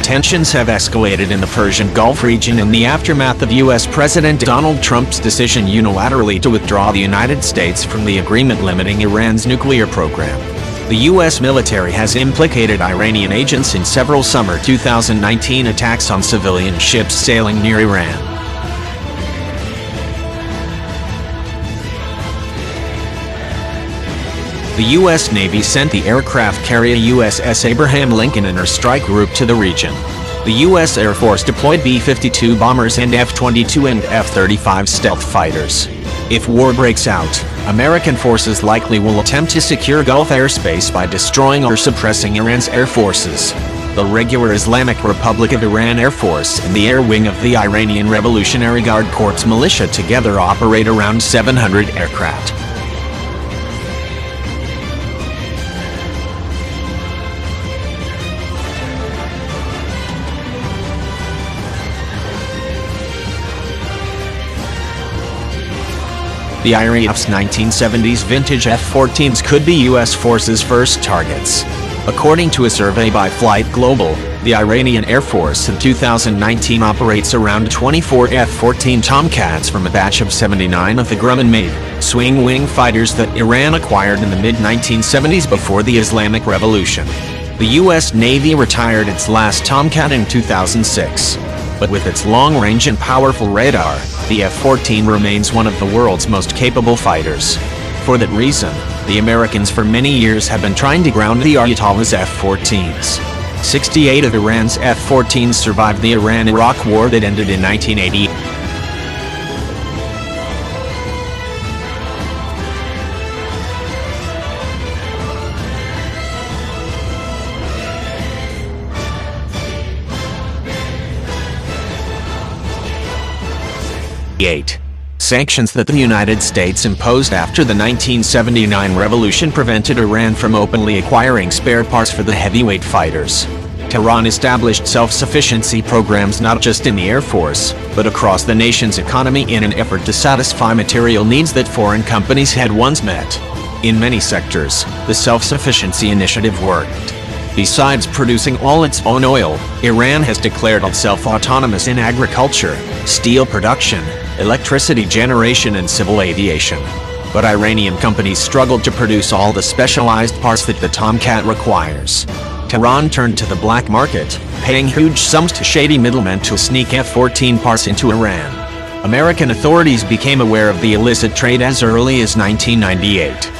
Tensions have escalated in the Persian Gulf region in the aftermath of U.S. President Donald Trump's decision unilaterally to withdraw the United States from the agreement limiting Iran's nuclear program. The U.S. military has implicated Iranian agents in several summer 2019 attacks on civilian ships sailing near Iran. The U.S. Navy sent the aircraft carrier USS Abraham Lincoln and her strike group to the region. The U.S. Air Force deployed B-52 bombers and F-22 and F-35 stealth fighters. If war breaks out, American forces likely will attempt to secure Gulf airspace by destroying or suppressing Iran's air forces. The regular Islamic Republic of Iran Air Force and the air wing of the Iranian Revolutionary Guard Corps militia together operate around 700 aircraft. The IRF's 1970s vintage F-14s could be U.S. forces' first targets. According to a survey by Flight Global, the Iranian Air Force in 2019 operates around 24 F-14 Tomcats from a batch of 79 of the Grumman-made, swing-wing fighters that Iran acquired in the mid-1970s before the Islamic Revolution. The U.S. Navy retired its last Tomcat in 2006. But with its long range and powerful radar, the F-14 remains one of the world's most capable fighters. For that reason, the Americans for many years have been trying to ground the Ayatollah's F-14s. 68 of Iran's F-14s survived the Iran-Iraq War that ended in 1980. Sanctions that the United States imposed after the 1979 revolution prevented Iran from openly acquiring spare parts for the heavyweight fighters. Tehran established self-sufficiency programs not just in the Air Force, but across the nation's economy in an effort to satisfy material needs that foreign companies had once met. In many sectors, the self-sufficiency initiative worked. Besides producing all its own oil, Iran has declared itself autonomous in agriculture, steel production, electricity generation and civil aviation. But Iranian companies struggled to produce all the specialized parts that the Tomcat requires. Tehran turned to the black market, paying huge sums to shady middlemen to sneak F-14 parts into Iran. American authorities became aware of the illicit trade as early as 1998.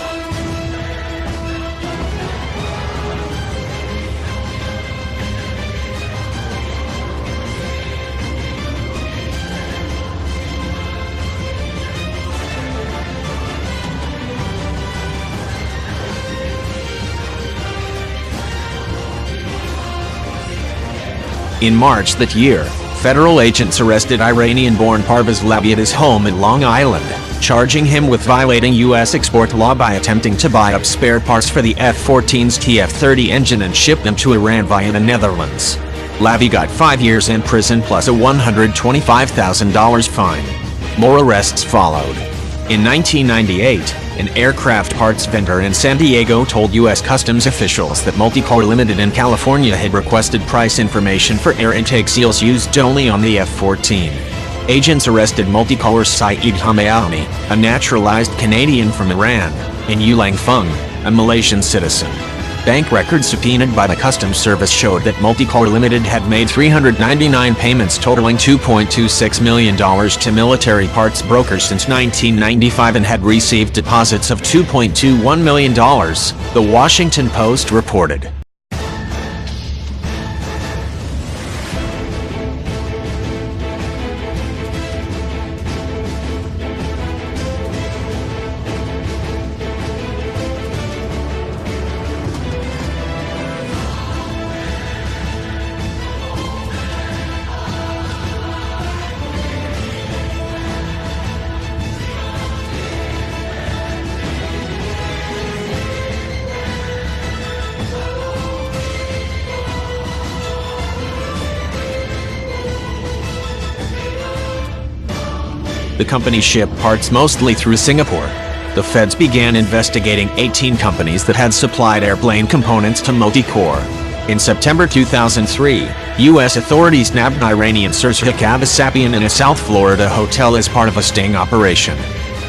In March that year, federal agents arrested Iranian-born Parvez Lavie at his home in Long Island, charging him with violating U.S. export law by attempting to buy up spare parts for the F-14's TF-30 engine and ship them to Iran via the Netherlands. Lavie got 5 years in prison plus a $125,000 fine. More arrests followed. In 1998, an aircraft parts vendor in San Diego told U.S. Customs officials that Multicolor Limited in California had requested price information for air intake seals used only on the F-14. Agents arrested Multicolor's Saeed Hamaami, a naturalized Canadian from Iran, and Yulang Feng, a Malaysian citizen. Bank records subpoenaed by the Customs Service showed that Multicolor Limited had made 399 payments totaling $2.26 million to military parts brokers since 1995 and had received deposits of $2.21 million, the Washington Post reported. company shipped parts mostly through Singapore. The feds began investigating 18 companies that had supplied airplane components to Multicore. In September 2003, U.S. authorities nabbed Iranian Sirsak Abasapian in a South Florida hotel as part of a sting operation.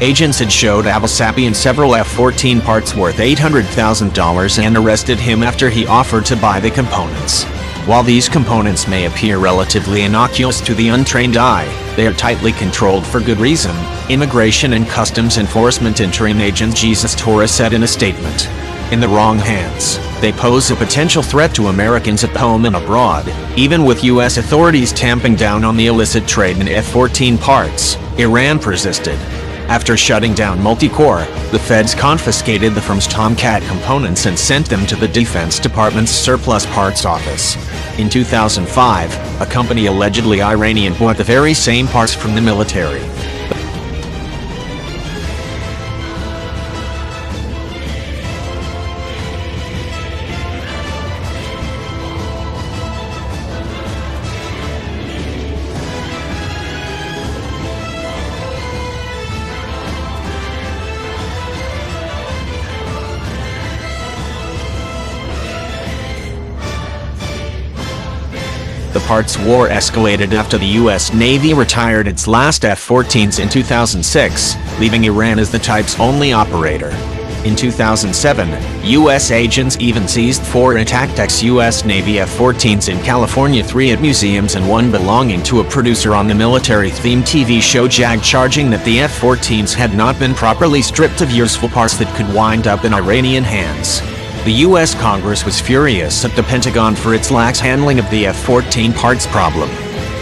Agents had showed Abasapian several F-14 parts worth $800,000 and arrested him after he offered to buy the components. While these components may appear relatively innocuous to the untrained eye, they are tightly controlled for good reason, Immigration and Customs Enforcement Interim Agent Jesus Torres said in a statement. In the wrong hands, they pose a potential threat to Americans at home and abroad. Even with U.S. authorities tamping down on the illicit trade in F-14 parts, Iran persisted. After shutting down Multicore, the feds confiscated the firm's Tomcat components and sent them to the Defense Department's Surplus Parts Office. In 2005, a company allegedly Iranian bought the very same parts from the military. The parts war escalated after the U.S. Navy retired its last F-14s in 2006, leaving Iran as the type's only operator. In 2007, U.S. agents even seized 4 attacked ex-U.S. Navy F-14s in California, 3 at museums and 1 belonging to a producer on the military-themed TV show JAG, charging that the F-14s had not been properly stripped of useful parts that could wind up in Iranian hands. The U.S. Congress was furious at the Pentagon for its lax handling of the F-14 parts problem.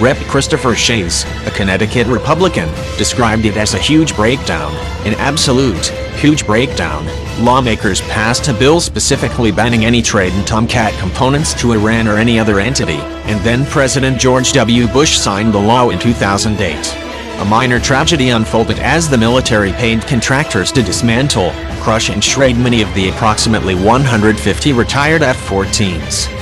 Rep. Christopher Shays, a Connecticut Republican, described it as a huge breakdown, an absolute, huge breakdown. Lawmakers passed a bill specifically banning any trade in Tomcat components to Iran or any other entity, and then President George W. Bush signed the law in 2008. A minor tragedy unfolded as the military paid contractors to dismantle, crush and shred many of the approximately 150 retired F-14s.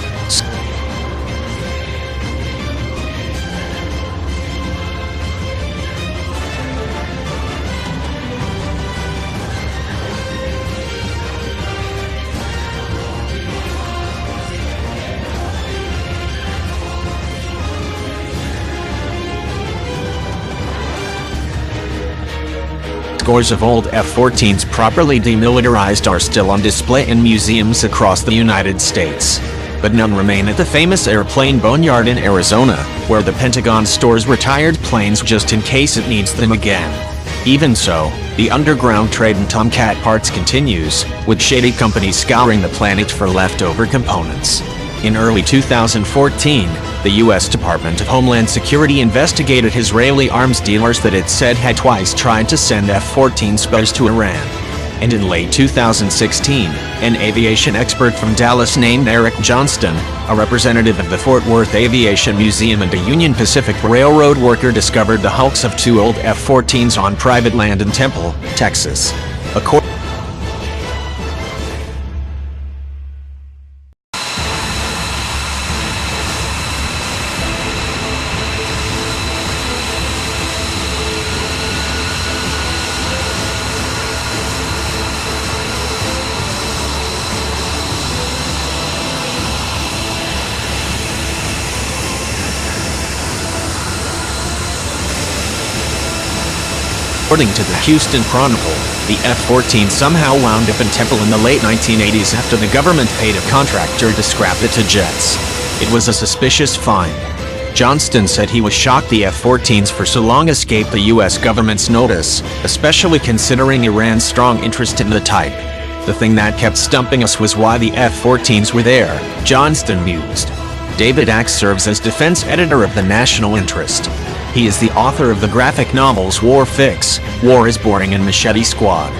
Scores of old F-14s properly demilitarized are still on display in museums across the United States. But none remain at the famous airplane boneyard in Arizona, where the Pentagon stores retired planes just in case it needs them again. Even so, the underground trade in Tomcat parts continues, with shady companies scouring the planet for leftover components. In early 2014, the U.S. Department of Homeland Security investigated Israeli arms dealers that it said had twice tried to send F-14 spares to Iran. And in late 2016, an aviation expert from Dallas named Eric Johnston, a representative of the Fort Worth Aviation Museum and a Union Pacific Railroad worker, discovered the hulks of 2 old F-14s on private land in Temple, Texas. According to the Houston Chronicle, the F-14 somehow wound up in Temple in the late 1980s after the government paid a contractor to scrap it to jets. It was a suspicious find. Johnston said he was shocked the F-14s for so long escaped the U.S. government's notice, especially considering Iran's strong interest in the type. The thing that kept stumping us was why the F-14s were there, Johnston mused. David Axe serves as defense editor of the National Interest. He is the author of the graphic novels War Fix, War is Boring and Machete Squad.